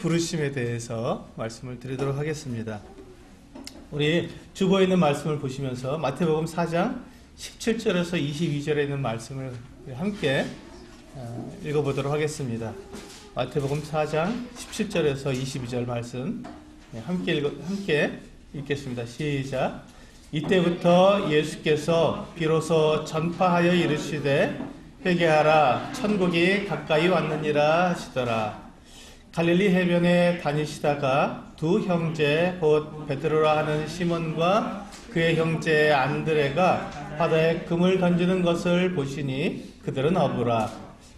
부르심에 대해서 말씀을 드리도록 하겠습니다. 우리 주보에 있는 말씀을 보시면서 마태복음 4장 17절에서 22절에 있는 말씀을 함께 읽어보도록 하겠습니다. 마태복음 4장 17절에서 22절 말씀 함께 읽겠습니다. 시작. 이때부터 예수께서 비로소 전파하여 이르시되 회개하라, 천국이 가까이 왔느니라 하시더라. 갈릴리 해변에 다니시다가 두 형제 곧 베드로라 하는 시몬과 그의 형제 안드레가 바다에 금을 던지는 것을 보시니 그들은 어부라.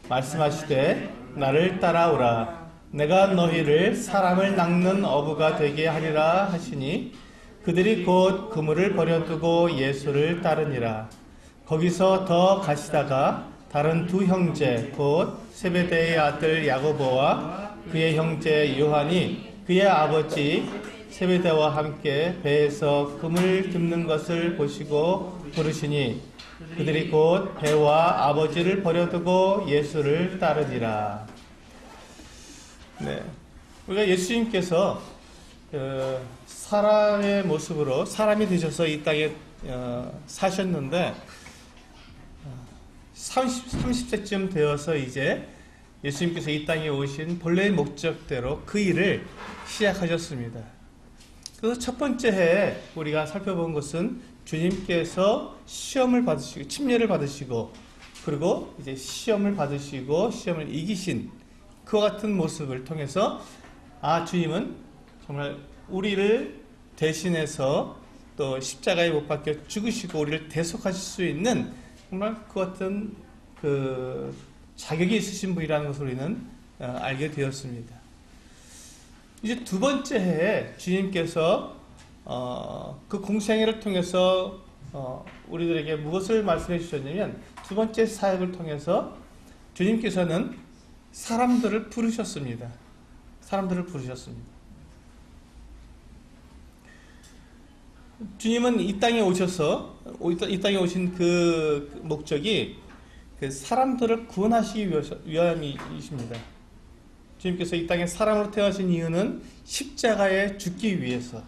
말씀하시되 나를 따라오라. 내가 너희를 사람을 낚는 어부가 되게 하리라 하시니 그들이 곧 그물을 버려두고 예수를 따르니라. 거기서 더 가시다가 다른 두 형제 곧 세베대의 아들 야고보와 그의 형제 요한이 그의 아버지 세베대와 함께 배에서 금을 줍는 것을 보시고 부르시니 그들이 곧 배와 아버지를 버려두고 예수를 따르니라. 네, 우리가 예수님께서 사람의 모습으로 사람이 되셔서 이 땅에 사셨는데 30세쯤 되어서 이제 예수님께서 이 땅에 오신 본래의 목적대로 그 일을 시작하셨습니다. 그래서 첫 번째 해에 우리가 살펴본 것은 주님께서 시험을 받으시고 침례를 받으시고 그리고 이제 시험을 받으시고 시험을 이기신 그와 같은 모습을 통해서 주님은 정말 우리를 대신해서 또 십자가에 못 박혀 죽으시고 우리를 대속하실 수 있는 정말 그 같은 그 자격이 있으신 분이라는 것을 우리는 알게 되었습니다. 이제 두 번째 해에 주님께서 그 공생애를 통해서 우리들에게 무엇을 말씀해 주셨냐면 두 번째 사역을 통해서 주님께서는 사람들을 부르셨습니다. 사람들을 부르셨습니다. 주님은 이 땅에 오셔서 이 땅에 오신 그 목적이 그 사람들을 구원하시기 위함이십니다. 주님께서 이 땅에 사람으로 태어나신 이유는 십자가에 죽기 위해서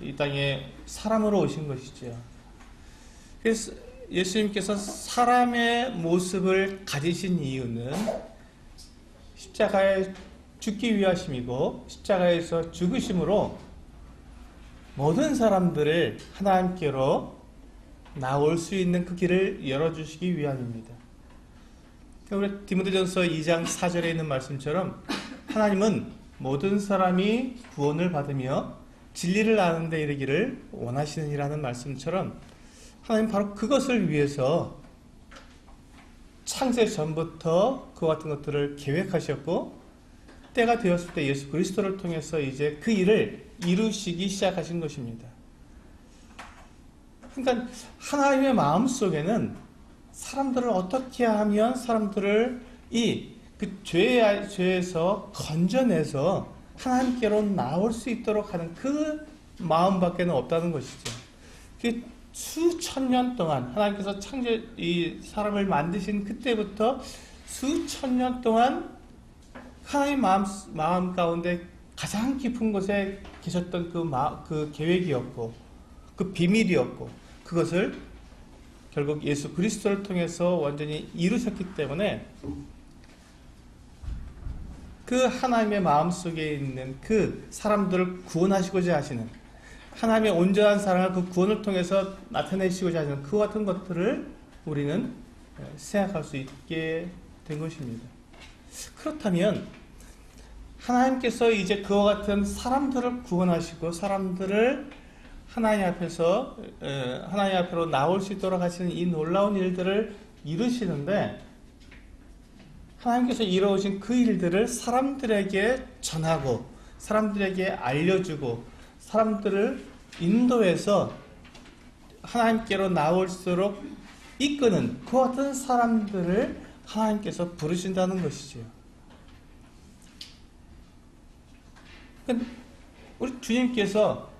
이 땅에 사람으로 오신 것이죠. 그래서 예수님께서 사람의 모습을 가지신 이유는 십자가에 죽기 위하심이고 십자가에서 죽으심으로 모든 사람들을 하나님께로 나올 수 있는 그 길을 열어주시기 위함입니다. 우리 디모데전서 2장 4절에 있는 말씀처럼 하나님은 모든 사람이 구원을 받으며 진리를 아는 데 이르기를 원하시느니라는 말씀처럼 하나님 바로 그것을 위해서 창세 전부터 그와 같은 것들을 계획하셨고 때가 되었을 때 예수 그리스도를 통해서 이제 그 일을 이루시기 시작하신 것입니다. 그러니까 하나님의 마음속에는 사람들을 어떻게 하면 사람들을 그 죄에서 건져내서 하나님께로 나올 수 있도록 하는 그 마음밖에는 없다는 것이죠. 그 수천 년 동안 하나님께서 이 사람을 만드신 그때부터 수천 년 동안 하나님 마음 가운데 가장 깊은 곳에 계셨던 그 계획이었고 그 비밀이었고 그것을 결국 예수 그리스도를 통해서 완전히 이루셨기 때문에 그 하나님의 마음속에 있는 그 사람들을 구원하시고자 하시는 하나님의 온전한 사랑을 그 구원을 통해서 나타내시고자 하시는 그 같은 것들을 우리는 생각할 수 있게 된 것입니다. 그렇다면 하나님께서 이제 그와 같은 사람들을 구원하시고 사람들을 하나님 앞으로 나올 수 있도록 하시는 이 놀라운 일들을 이루시는데 하나님께서 이루어진 그 일들을 사람들에게 전하고 사람들에게 알려주고 사람들을 인도해서 하나님께로 나올수록 이끄는 그 같은 사람들을 하나님께서 부르신다는 것이죠. 우리 주님께서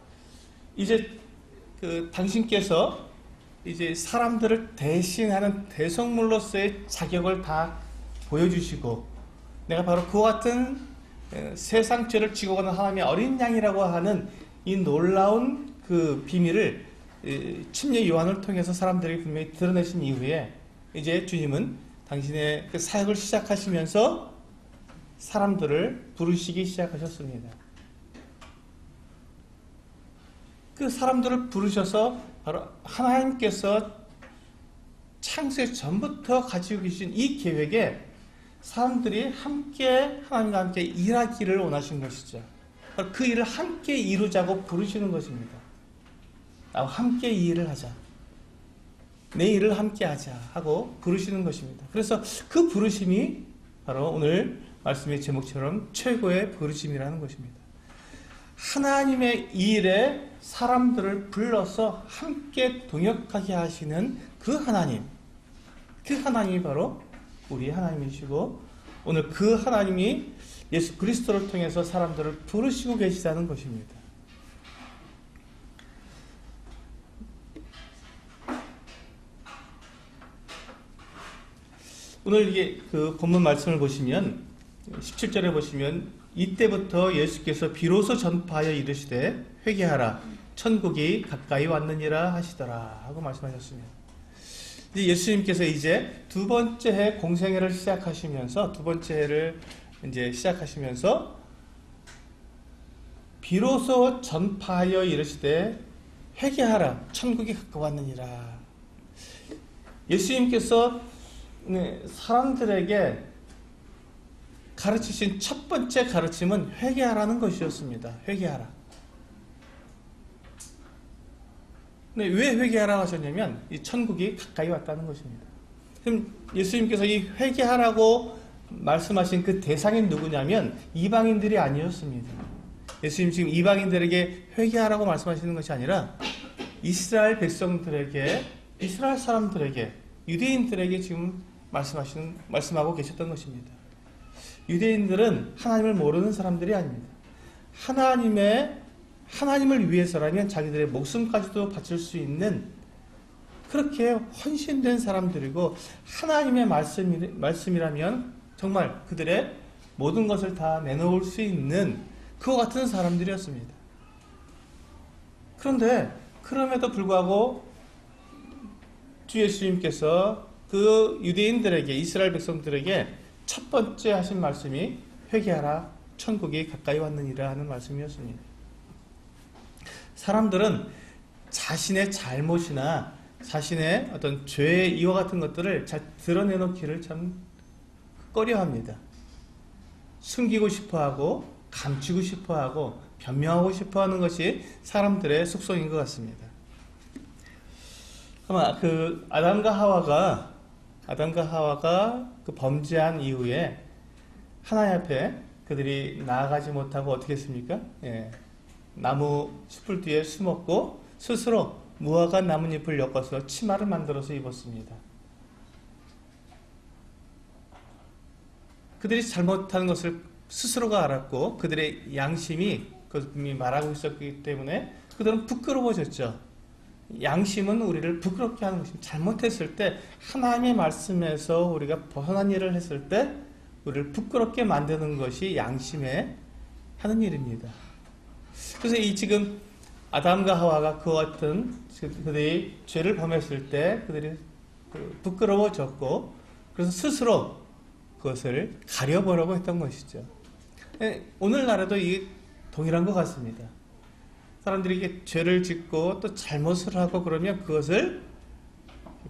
이제 당신께서 이제 사람들을 대신하는 대성물로서의 자격을 다 보여주시고 내가 바로 그와 같은 세상 죄를 지고 가는 하나님의 어린 양이라고 하는 이 놀라운 그 비밀을 침례 요한을 통해서 사람들에게 분명히 드러내신 이후에 이제 주님은 당신의 그 사역을 시작하시면서 사람들을 부르시기 시작하셨습니다. 그 사람들을 부르셔서 바로 하나님께서 창세 전부터 가지고 계신 이 계획에 사람들이 함께 하나님과 함께 일하기를 원하신 것이죠. 그 일을 함께 이루자고 부르시는 것입니다. 나와 함께 이 일을 하자. 내 일을 함께 하자 하고 부르시는 것입니다. 그래서 그 부르심이 바로 오늘 말씀의 제목처럼 최고의 부르심이라는 것입니다. 하나님의 일에 사람들을 불러서 함께 동역하게 하시는 그 하나님, 그 하나님이 바로 우리 하나님이시고 오늘 그 하나님이 예수 그리스도를 통해서 사람들을 부르시고 계시다는 것입니다. 오늘 이게 그 본문 말씀을 보시면 17절에 보시면 이때부터 예수께서 비로소 전파하여 이르시되 회개하라 천국이 가까이 왔느니라 하시더라 하고 말씀하셨습니다. 이제 예수님께서 이제 두 번째 해 공생애를 시작하시면서 비로소 전파하여 이르시되 회개하라 천국이 가까웠느니라. 예수님께서 사람들에게 가르치신 첫 번째 가르침은 회개하라는 것이었습니다. 회개하라. 근데 왜 회개하라고 하셨냐면 이 천국이 가까이 왔다는 것입니다. 그럼 예수님께서 이 회개하라고 말씀하신 그 대상이 누구냐면 이방인들이 아니었습니다. 예수님 지금 이방인들에게 회개하라고 말씀하시는 것이 아니라 이스라엘 백성들에게, 이스라엘 사람들에게, 유대인들에게 지금 말씀하고 계셨던 것입니다. 유대인들은 하나님을 모르는 사람들이 아닙니다. 하나님을 위해서라면 자기들의 목숨까지도 바칠 수 있는 그렇게 헌신된 사람들이고 하나님의 말씀이라면 정말 그들의 모든 것을 다 내놓을 수 있는 그와 같은 사람들이었습니다. 그런데 그럼에도 불구하고 주 예수님께서 그 유대인들에게, 이스라엘 백성들에게 첫 번째 하신 말씀이 회개하라 천국이 가까이 왔느니라 하는 말씀이었습니다. 사람들은 자신의 잘못이나 자신의 어떤 죄의 이와 같은 것들을 잘 드러내놓기를 참 꺼려합니다. 숨기고 싶어하고 감추고 싶어하고 변명하고 싶어하는 것이 사람들의 속성인 것 같습니다. 아마 그 아담과 하와가 그 범죄한 이후에 하나님 앞에 그들이 나아가지 못하고 어떻게 했습니까? 나무 숯불 뒤에 숨었고 스스로 무화과 나뭇잎을 엮어서 치마를 만들어서 입었습니다. 그들이 잘못한 것을 스스로가 알았고 그들의 양심이 그것을 말하고 있었기 때문에 그들은 부끄러워졌죠. 양심은 우리를 부끄럽게 하는 것입니다. 잘못했을 때 하나님의 말씀에서 우리가 벗어난 일을 했을 때 우리를 부끄럽게 만드는 것이 양심에 하는 일입니다. 그래서 이 지금 아담과 하와가 그와 같은 그들이 죄를 범했을 때 그들이 부끄러워졌고 그래서 스스로 그것을 가려보려고 했던 것이죠. 오늘날에도 이게 동일한 것 같습니다. 사람들이 이게 죄를 짓고 또 잘못을 하고 그러면 그것을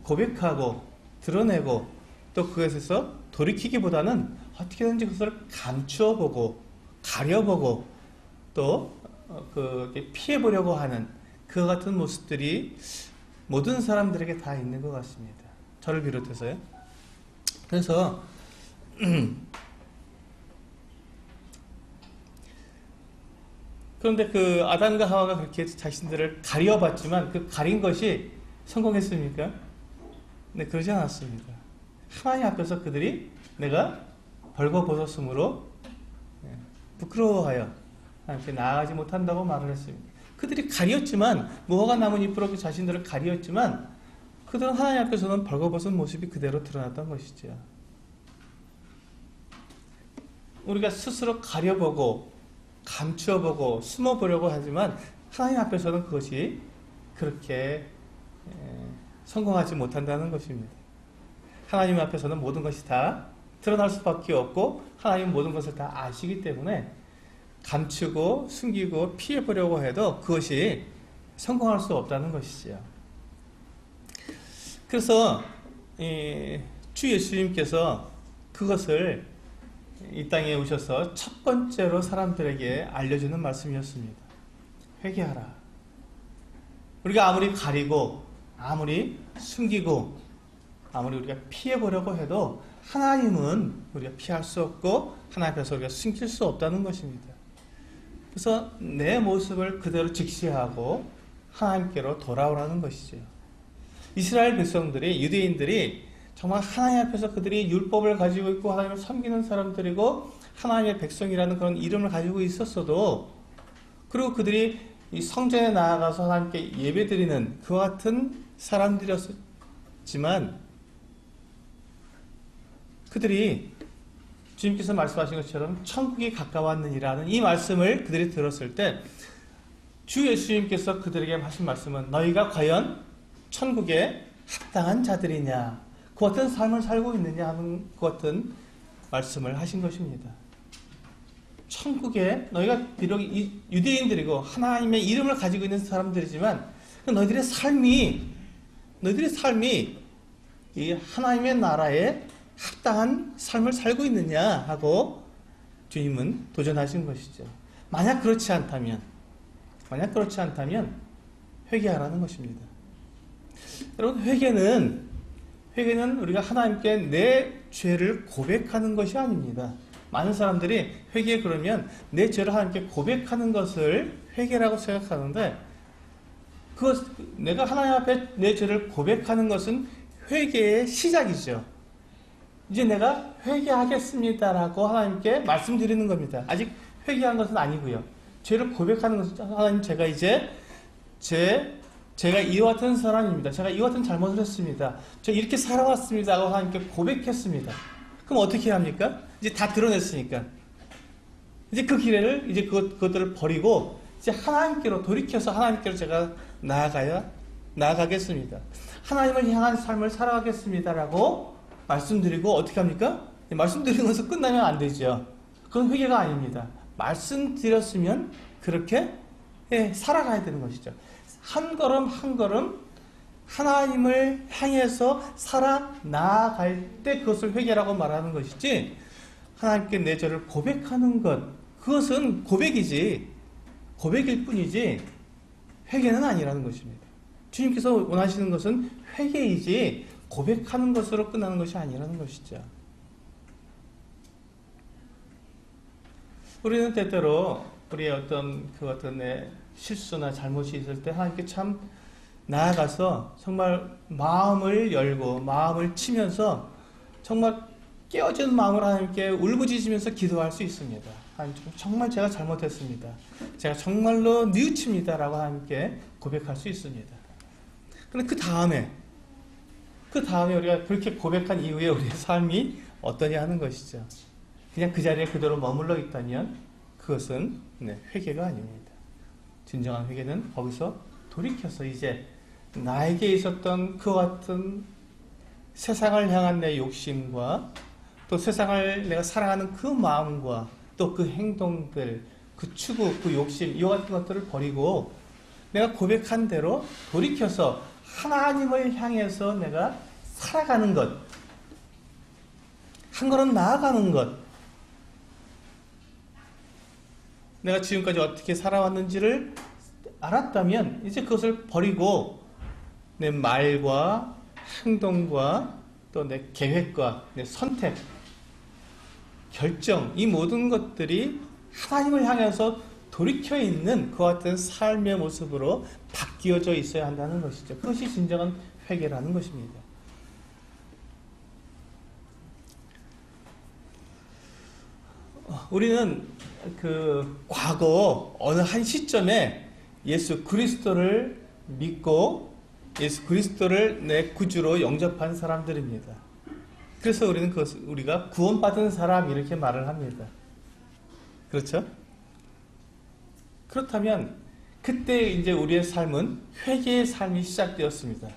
고백하고 드러내고 또 그것에서 돌이키기보다는 어떻게든지 그것을 감추어보고 가려보고 또 피해보려고 하는 그 같은 모습들이 모든 사람들에게 다 있는 것 같습니다. 저를 비롯해서요. 그래서 그런데 그 아담과 하와가 그렇게 자신들을 가려봤지만 그 가린 것이 성공했습니까? 네, 그러지 않았습니다. 하나님 앞에서 그들이 내가 벌거벗었으므로 부끄러워하여 하나님께 나아가지 못한다고 말을 했습니다. 그들이 가렸지만 무화과 나뭇잎으로 자신들을 가렸지만 그들은 하나님 앞에서는 벌거벗은 모습이 그대로 드러났던 것이죠. 우리가 스스로 가려보고 감추어보고 숨어보려고 하지만 하나님 앞에서는 그것이 그렇게 성공하지 못한다는 것입니다. 하나님 앞에서는 모든 것이 다 드러날 수밖에 없고 하나님은 모든 것을 다 아시기 때문에 감추고 숨기고 피해보려고 해도 그것이 성공할 수 없다는 것이죠. 그래서 주 예수님께서 그것을 이 땅에 오셔서 첫 번째로 사람들에게 알려주는 말씀이었습니다. 회개하라. 우리가 아무리 가리고 아무리 숨기고 아무리 우리가 피해보려고 해도 하나님은 우리가 피할 수 없고 하나님 앞에서 우리가 숨길 수 없다는 것입니다. 그래서 내 모습을 그대로 직시하고 하나님께로 돌아오라는 것이죠. 이스라엘 백성들이, 유대인들이 정말 하나님 앞에서 그들이 율법을 가지고 있고 하나님을 섬기는 사람들이고 하나님의 백성이라는 그런 이름을 가지고 있었어도, 그리고 그들이 이 성전에 나아가서 하나님께 예배드리는 그와 같은 사람들이었지만 그들이 주님께서 말씀하신 것처럼 천국이 가까웠느니라는 이 말씀을 그들이 들었을 때 주 예수님께서 그들에게 하신 말씀은 너희가 과연 천국에 합당한 자들이냐, 그 어떤 삶을 살고 있느냐 하는 그 어떤 말씀을 하신 것입니다. 천국에 너희가 비록 유대인들이고 하나님의 이름을 가지고 있는 사람들이지만 너희들의 삶이 이 하나님의 나라에 합당한 삶을 살고 있느냐 하고 주님은 도전하신 것이죠. 만약 그렇지 않다면 회개하라는 것입니다. 여러분, 회개는 우리가 하나님께 내 죄를 고백하는 것이 아닙니다. 많은 사람들이 회개 그러면 내 죄를 하나님께 고백하는 것을 회개라고 생각하는데, 내가 하나님 앞에 내 죄를 고백하는 것은 회개의 시작이죠. 이제 내가 회개하겠습니다라고 하나님께 말씀드리는 겁니다. 아직 회개한 것은 아니고요. 죄를 고백하는 것은 하나님, 제가 이제 제가 이와 같은 사람입니다. 제가 이와 같은 잘못을 했습니다. 저 이렇게 살아왔습니다 하고 하나님께 고백했습니다. 그럼 어떻게 합니까? 이제 다 드러냈으니까 이제 그 기회를, 이제 그것들을 버리고 이제 하나님께로 돌이켜서 하나님께로 제가 나아가겠습니다. 하나님을 향한 삶을 살아가겠습니다라고 말씀드리고 어떻게 합니까? 말씀드리는 것은 끝나면 안 되죠. 그건 회개가 아닙니다. 말씀드렸으면 그렇게 살아가야 되는 것이죠. 한 걸음 한 걸음 하나님을 향해서 살아 나아갈 때 그것을 회개라고 말하는 것이지, 하나님께 내 죄를 고백하는 것, 그것은 고백일 뿐이지 회개는 아니라는 것입니다. 주님께서 원하시는 것은 회개이지 고백하는 것으로 끝나는 것이 아니라는 것이죠. 우리는 때때로 우리의 어떤 실수나 잘못이 있을 때 하나님께 참 나아가서 정말 마음을 열고 마음을 치면서 정말 깨어진 마음으로 하나님께 울부짖으면서 기도할 수 있습니다. 하나님, 정말 제가 잘못했습니다. 제가 정말로 뉘우칩니다 라고 하나님께 고백할 수 있습니다. 그런데 그 다음에 우리가 그렇게 고백한 이후에 우리의 삶이 어떠냐 하는 것이죠. 그냥 그 자리에 그대로 머물러 있다면 그것은 회개가 아닙니다. 진정한 회개는 거기서 돌이켜서 이제 나에게 있었던 그와 같은 세상을 향한 내 욕심과 또 세상을 내가 사랑하는 그 마음과 또 그 행동들, 그 추구, 그 욕심, 이와 같은 것들을 버리고 내가 고백한 대로 돌이켜서 하나님을 향해서 내가 살아가는 것, 한 걸음 나아가는 것, 내가 지금까지 어떻게 살아왔는지를 알았다면 이제 그것을 버리고 내 말과 행동과 또 내 계획과 내 선택, 결정, 이 모든 것들이 하나님을 향해서 돌이켜 있는 그와 같은 삶의 모습으로 바뀌어져 있어야 한다는 것이죠. 그것이 진정한 회개라는 것입니다. 우리는 과거 어느 한 시점에 예수 그리스도를 믿고 예수 그리스도를 내 구주로 영접한 사람들입니다. 그래서 우리는 우리가 구원받은 사람 이렇게 말을 합니다. 그렇죠? 그렇다면 그때 이제 우리의 삶은 회개의 삶이 시작되었습니다.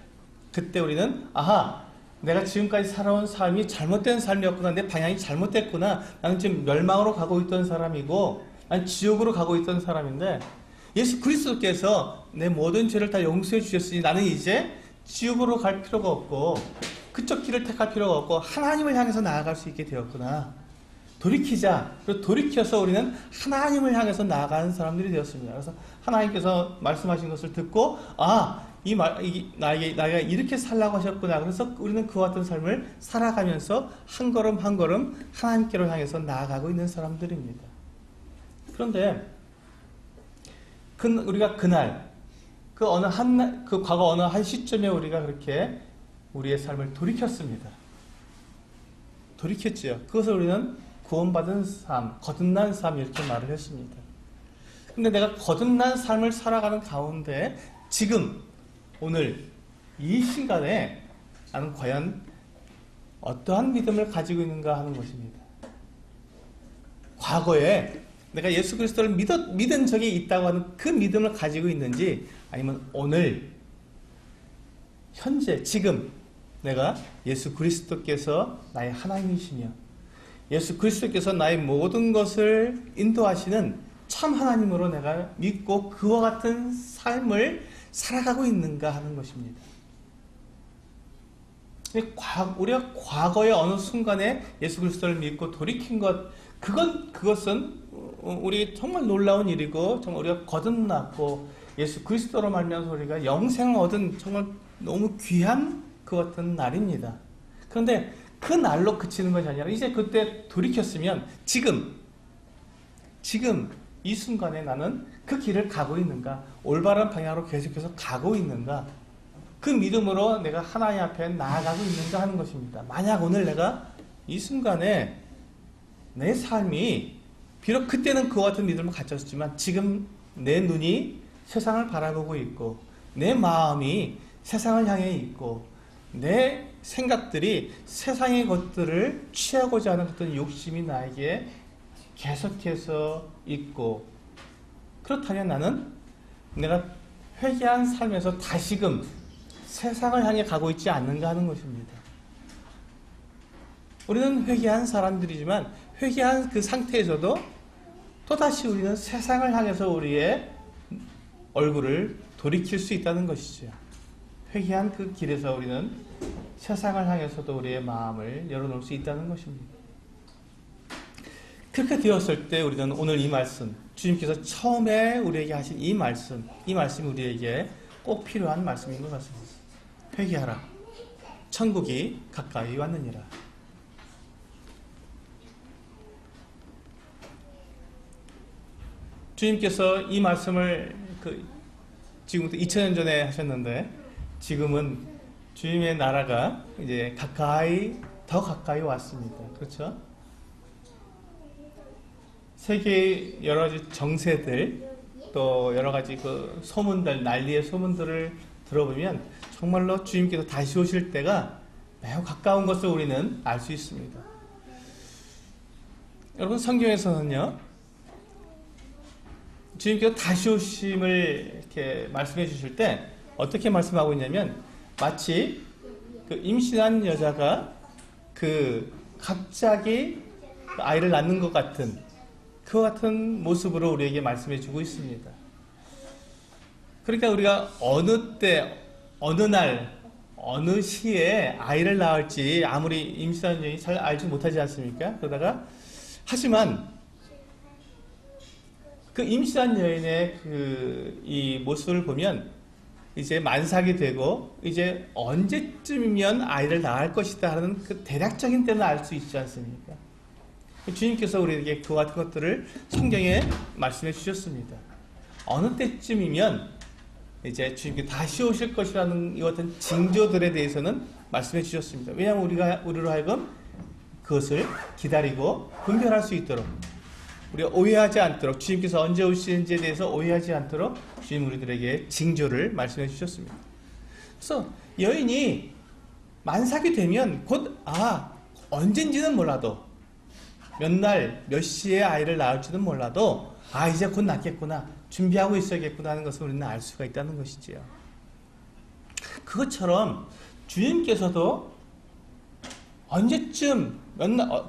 그때 우리는 아하, 내가 지금까지 살아온 삶이 잘못된 삶이었구나, 내 방향이 잘못됐구나, 나는 지금 멸망으로 가고 있던 사람이고 난 지옥으로 가고 있던 사람인데 예수 그리스도께서 내 모든 죄를 다 용서해 주셨으니 나는 이제 지옥으로 갈 필요가 없고 그쪽 길을 택할 필요가 없고 하나님을 향해서 나아갈 수 있게 되었구나. 돌이키자. 그리고 돌이켜서 우리는 하나님을 향해서 나아가는 사람들이 되었습니다. 그래서 하나님께서 말씀하신 것을 듣고 나에게 이렇게 살라고 하셨구나. 그래서 우리는 그와 같은 삶을 살아가면서 한 걸음 한 걸음 하나님께로 향해서 나아가고 있는 사람들입니다. 그런데 우리가 그날 그 과거 어느 한 시점에 우리가 그렇게 우리의 삶을 돌이켰습니다. 돌이켰지요. 그것을 우리는 구원받은 삶, 거듭난 삶 이렇게 말을 했습니다. 근데 내가 거듭난 삶을 살아가는 가운데 지금 오늘 이 순간에 나는 과연 어떠한 믿음을 가지고 있는가 하는 것입니다. 과거에 내가 예수 그리스도를 믿은 적이 있다고 하는 그 믿음을 가지고 있는지, 아니면 오늘 현재 지금 내가 예수 그리스도께서 나의 하나님이시며 예수 그리스도께서 나의 모든 것을 인도하시는 참 하나님으로 내가 믿고 그와 같은 삶을 살아가고 있는가 하는 것입니다. 우리가 과거의 어느 순간에 예수 그리스도를 믿고 돌이킨 그것은 우리 정말 놀라운 일이고 정말 우리가 거듭났고 예수 그리스도로 말미암아서 우리가 영생을 얻은 정말 너무 귀한 그 같은 날입니다. 그런데 그 날로 그치는 것이 아니라 이제 그때 돌이켰으면 지금 이 순간에 나는 그 길을 가고 있는가, 올바른 방향으로 계속해서 가고 있는가, 그 믿음으로 내가 하나님 앞에 나아가고 있는가 하는 것입니다. 만약 오늘 내가 이 순간에 내 삶이 비록 그때는 그와 같은 믿음을 가졌지만 지금 내 눈이 세상을 바라보고 있고 내 마음이 세상을 향해 있고 내 생각들이 세상의 것들을 취하고자 하는 어떤 욕심이 나에게 계속해서 있고, 그렇다면 나는 내가 회개한 삶에서 다시금 세상을 향해 가고 있지 않는가 하는 것입니다. 우리는 회개한 사람들이지만 회개한 그 상태에서도 또다시 우리는 세상을 향해서 우리의 얼굴을 돌이킬 수 있다는 것이죠. 회개한 그 길에서 우리는 세상을 향해서도 우리의 마음을 열어놓을 수 있다는 것입니다. 그렇게 되었을 때 우리는 오늘 이 말씀, 주님께서 처음에 우리에게 하신 이 말씀이 우리에게 꼭 필요한 말씀인 것 같습니다. 회개하라. 천국이 가까이 왔느니라. 주님께서 이 말씀을 지금부터 2000년 전에 하셨는데 지금은 주님의 나라가 이제 더 가까이 왔습니다. 그렇죠? 세계의 여러 가지 정세들, 또 여러 가지 그 소문들, 난리의 소문들을 들어보면 정말로 주님께서 다시 오실 때가 매우 가까운 것을 우리는 알 수 있습니다. 여러분, 성경에서는요, 주님께서 다시 오심을 이렇게 말씀해 주실 때 어떻게 말씀하고 있냐면, 마치 그 임신한 여자가 갑자기 아이를 낳는 것 같은 그와 같은 모습으로 우리에게 말씀해 주고 있습니다. 그러니까 우리가 어느 때, 어느 날, 어느 시에 아이를 낳을지 아무리 임신한 여인이 잘 알지 못하지 않습니까? 하지만 그 임신한 여인의 이 모습을 보면 이제 만삭이 되고 이제 언제쯤이면 아이를 낳을 것이다 하는 그 대략적인 때는 알 수 있지 않습니까? 주님께서 우리에게 그 같은 것들을 성경에 말씀해 주셨습니다. 어느 때쯤이면 이제 주님께 다시 오실 것이라는 이 같은 징조들에 대해서는 말씀해 주셨습니다. 왜냐하면 우리로 하여금 그것을 기다리고 분별할 수 있도록, 우리가 오해하지 않도록, 주님께서 언제 오시는지에 대해서 오해하지 않도록 주님 우리들에게 징조를 말씀해 주셨습니다. 그래서 여인이 만삭이 되면 곧 언젠지는 몰라도 몇 날, 몇 시에 아이를 낳을지는 몰라도 아 이제 곧 낳겠구나, 준비하고 있어야겠구나 하는 것을 우리는 알 수가 있다는 것이지요. 그것처럼 주님께서도 언제쯤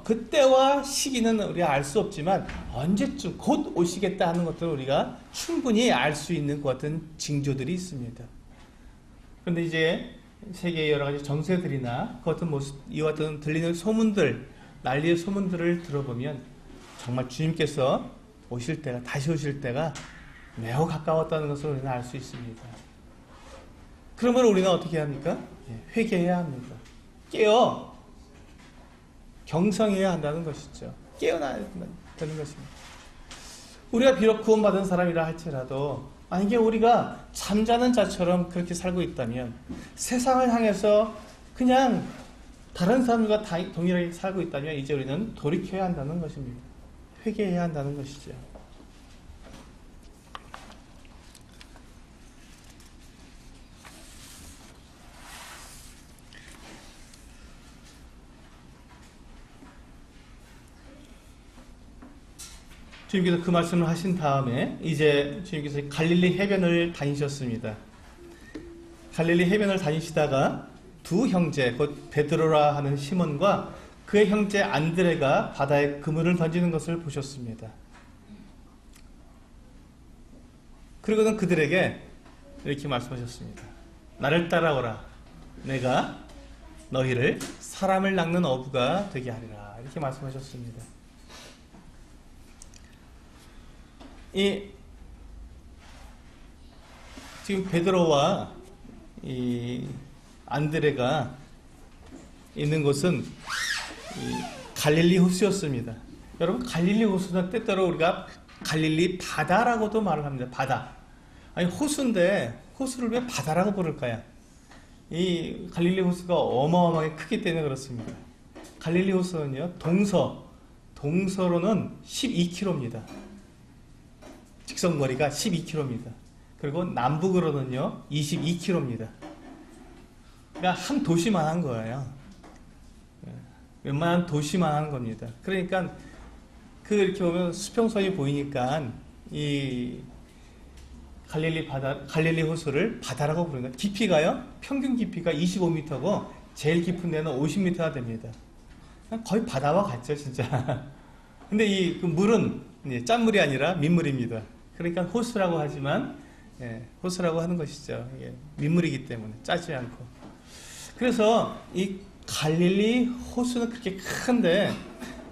그때와 시기는 우리가 알 수 없지만 언제쯤 곧 오시겠다 하는 것들을 우리가 충분히 알 수 있는 것 같은 징조들이 있습니다. 그런데 이제 세계의 여러 가지 정세들이나 그 같은 모습, 이와 같은 들리는 소문들, 난리의 소문들을 들어보면 정말 주님께서 오실 때가, 다시 오실 때가 매우 가까웠다는 것을 우리는 알 수 있습니다. 그러면 우리는 어떻게 합니까? 회개해야 합니다. 깨어 경성해야 한다는 것이죠. 깨어나야 되는 것입니다. 우리가 비록 구원받은 사람이라 할지라도 만약에 우리가 잠자는 자처럼 그렇게 살고 있다면, 세상을 향해서 그냥 다른 사람들과 동일하게 살고 있다면 이제 우리는 돌이켜야 한다는 것입니다. 회개해야 한다는 것이죠. 주님께서 그 말씀을 하신 다음에 이제 주님께서 갈릴리 해변을 다니셨습니다. 갈릴리 해변을 다니시다가 두 형제, 곧 베드로라 하는 시몬과 그의 형제 안드레가 바다에 그물을 던지는 것을 보셨습니다. 그리고는 그들에게 이렇게 말씀하셨습니다. 나를 따라오라. 내가 너희를 사람을 낚는 어부가 되게 하리라. 이렇게 말씀하셨습니다. 지금 베드로와 이 안드레가 있는 곳은 갈릴리 호수였습니다. 여러분, 갈릴리 호수는 때때로 우리가 갈릴리 바다라고도 말을 합니다. 바다. 아니, 호수인데 호수를 왜 바다라고 부를까요? 이 갈릴리 호수가 어마어마하게 크기 때문에 그렇습니다. 갈릴리 호수는요, 동서로는 12km입니다. 직선거리가 12km입니다. 그리고 남북으로는요 22km입니다. 그러니까 한 도시만 한 거예요. 웬만한 도시만 한 겁니다. 그러니까 이렇게 보면 수평선이 보이니까 이 갈릴리 호수를 바다라고 부르는 거예요. 깊이가요, 평균 깊이가 25m고 제일 깊은 데는 50m가 됩니다. 거의 바다와 같죠, 진짜. 근데 그 물은 짠물이 아니라 민물입니다. 그러니까 호수라고 하지만, 호수라고 하는 것이죠. 이게 민물이기 때문에 짜지 않고. 그래서 이 갈릴리 호수는 그렇게 큰데,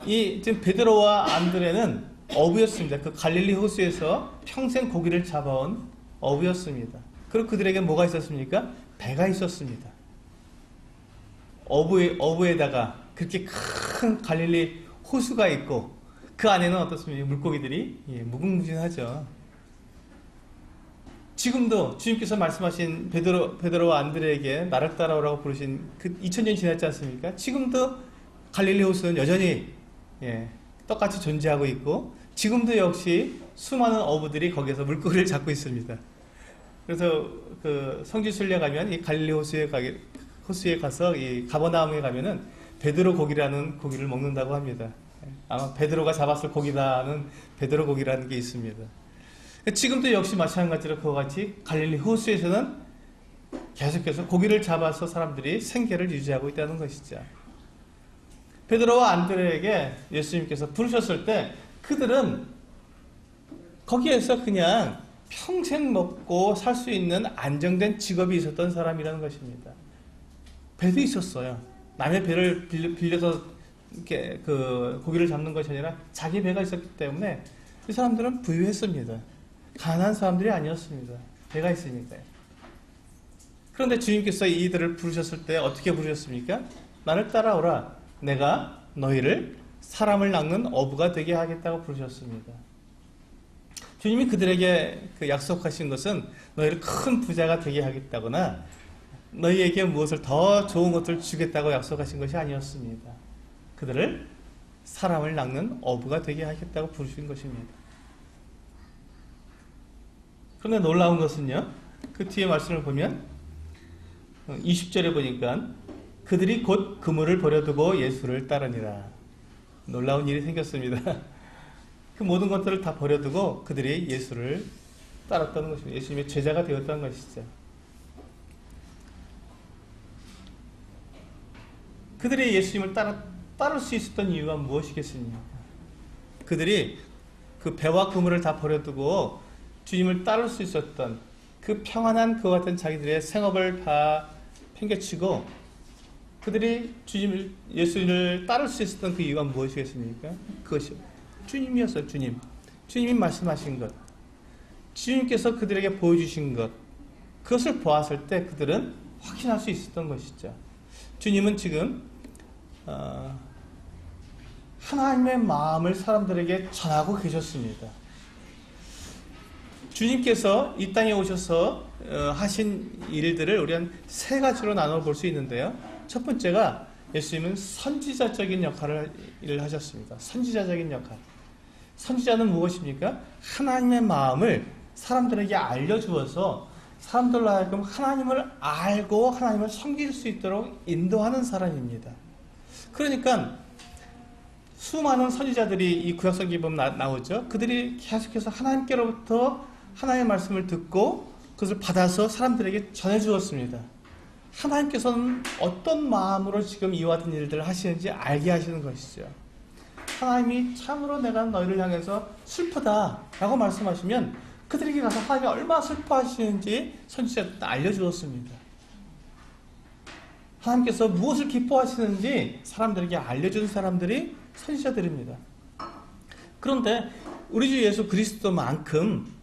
지금 베드로와 안드레는 어부였습니다. 그 갈릴리 호수에서 평생 고기를 잡아온 어부였습니다. 그리고 그들에게 뭐가 있었습니까? 배가 있었습니다. 어부에다가 그렇게 큰 갈릴리 호수가 있고, 그 안에는 어떻습니까? 물고기들이 무궁무진하죠. 지금도 주님께서 말씀하신 베드로와 안드레에게 나를 따라오라고 부르신 그 2000년 지났지 않습니까? 지금도 갈릴리 호수는 여전히 똑같이 존재하고 있고, 지금도 역시 수많은 어부들이 거기서 물고기를 잡고 있습니다. 그래서 그 성지순례 가면 이 갈릴리 호수에 가서 이 가버나움에 가면은 베드로 고기라는 고기를 먹는다고 합니다. 아마 베드로가 잡았을 고기다는 베드로 고기라는 게 있습니다. 지금도 역시 마찬가지로 그와 같이 갈릴리 호수에서는 계속해서 고기를 잡아서 사람들이 생계를 유지하고 있다는 것이죠. 베드로와 안드레에게 예수님께서 부르셨을 때 그들은 거기에서 그냥 평생 먹고 살 수 있는 안정된 직업이 있었던 사람이라는 것입니다. 배도 있었어요. 남의 배를 빌려서 이렇게 그 고기를 잡는 것이 아니라 자기 배가 있었기 때문에 이 사람들은 부유했습니다. 가난한 사람들이 아니었습니다. 배가 있으니까요. 그런데 주님께서 이들을 부르셨을 때 어떻게 부르셨습니까? 나를 따라오라. 내가 너희를 사람을 낚는 어부가 되게 하겠다고 부르셨습니다. 주님이 그들에게 그 약속하신 것은 너희를 큰 부자가 되게 하겠다거나 너희에게 무엇을 더 좋은 것을 주겠다고 약속하신 것이 아니었습니다. 그들을 사람을 낚는 어부가 되게 하겠다고 부르신 것입니다. 그런데 놀라운 것은요, 그 뒤에 말씀을 보면 20절에 보니까 그들이 곧 그물을 버려두고 예수를 따르니라. 놀라운 일이 생겼습니다. 그 모든 것들을 다 버려두고 그들이 예수를 따랐다는 것입니다. 예수님의 제자가 되었다는 것이죠. 그들이 예수님을 따를 수 있었던 이유가 무엇이겠습니까? 그들이 그 배와 그물을 다 버려두고 주님을 따를 수 있었던 그 평안한 그와 같은 자기들의 생업을 다 팽개치고 그들이 예수님을 따를 수 있었던 그 이유가 무엇이겠습니까? 그것이 주님이었어요. 주님이 말씀하신 것, 주님께서 그들에게 보여주신 것, 그것을 보았을 때 그들은 확신할 수 있었던 것이죠. 주님은 지금 하나님의 마음을 사람들에게 전하고 계셨습니다. 주님께서 이 땅에 오셔서 하신 일들을 우리는 세 가지로 나눠 볼 수 있는데요. 첫 번째가 예수님은 선지자적인 일을 하셨습니다. 선지자적인 역할. 선지자는 무엇입니까? 하나님의 마음을 사람들에게 알려주어서 사람들로 하여금 하나님을 알고 하나님을 섬길 수 있도록 인도하는 사람입니다. 그러니까 수많은 선지자들이 이 구약성경에 보면 나오죠. 그들이 계속해서 하나님께로부터 하나님의 말씀을 듣고 그것을 받아서 사람들에게 전해주었습니다. 하나님께서는 어떤 마음으로 지금 이와 같은 일들을 하시는지 알게 하시는 것이죠. 하나님이 참으로 내가 너희를 향해서 슬프다 라고 말씀하시면 그들에게 가서 하나님이 얼마나 슬퍼하시는지 선지자들은 알려주었습니다. 하나님께서 무엇을 기뻐하시는지 사람들에게 알려준 사람들이 선지자들입니다. 그런데 우리 주 예수 그리스도만큼